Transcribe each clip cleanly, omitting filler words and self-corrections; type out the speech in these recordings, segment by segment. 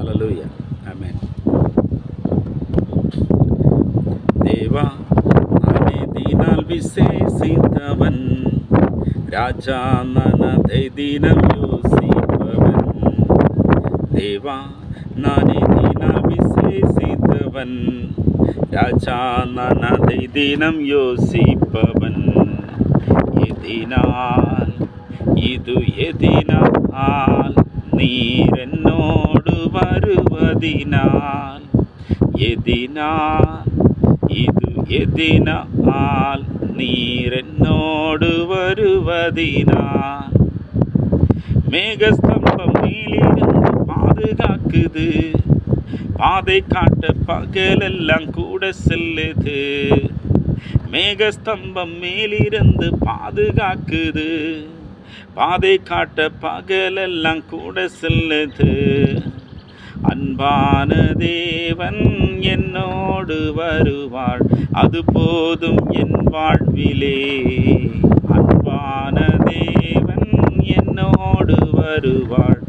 ஹல்லேலூயா. ஆமென். தேவா அநீதினால் விசேஷித்தவன், ராஜா நான் அதை தினம் யோசிப்பவன். தேவா அநீதினால் விசேஷித்தவன், ராஜா நான் அதை தினம் யோசிப்பவன். எதினால் இது எதினால் நீர் என்னோடு வருவதினால், எதினால் இது எதினால் நீர் என்னோடு வருவதினால். மேகஸ்தம்பம் மேலிருந்து பாதுகாக்குது, பாதை காட்ட பகலெல்லாம் கூட செல்லுது. மேகஸ்தம்பம் மேலிருந்து பாதுகாக்குது, பாதை காட்ட பகலெல்லாம் கூட செல்லுது. அன்பான தேவன் என்னோடு வருவாள், அது போதும் என் வாழ்விலே. அன்பான தேவன் என்னோடு வருவாள்,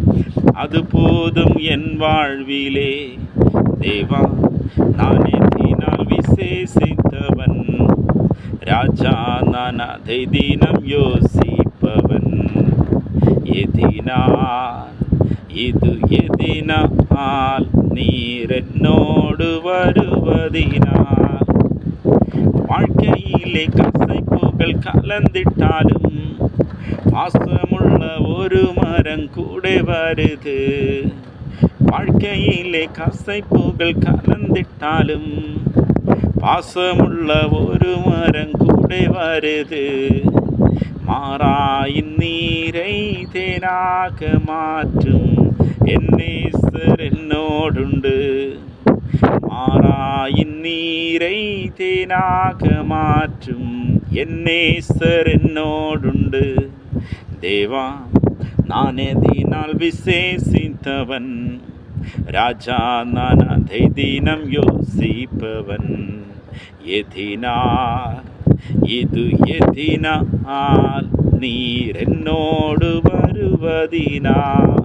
அது போதும் என் வாழ்விலே. தேவா நான் எதினால் விசேஷித்தவன், ராஜா நான் அதை தினம் யோசிப்பவன். எதினால் இது எதினால் நீர் என்னோடு வருவதினால். வாழ்க்கையிலே கசைப்புகள் கலந்திட்டாலும், பாசமுள்ள ஒரு மரம் கூட வருது. வாழ்க்கையிலே கசைப்புகள் கலந்திட்டாலும், பாசமுள்ள ஒரு மரம் கூட வருது. மாறாயின் நீரை தேனாக மாற்றும் என் நேசர் என்னோடுண்டு. மாறாயின் நீரை தேனாக மாற்றும் என் நேசர் என்னோடுண்டு. தேவா நான் எதினால் விசேஷித்தவன், ராஜா நான் அதை தினம் யோசிப்பவன். எதினால் இது எதினால் நீர் என்னோடு வருவதினால்.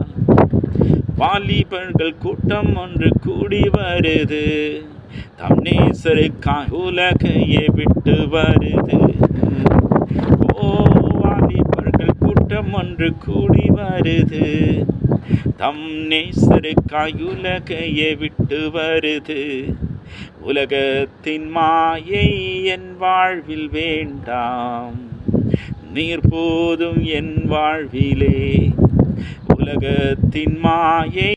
வாலிபர்கள் கூட்டம் ஒன்று கூடி வருது, தம் நேசருக்காய் உலகையே விட்டு வருது. ஓ வாலிபர்கள் கூட்டம் ஒன்று கூடி வருது, தம் நேசருக்காய் உலகையே விட்டு வருது. உலகத்தின் மாயை என் வாழ்வில் வேண்டாம், நீர் போதும் என் வாழ்விலே. உலகத்தின் மாயை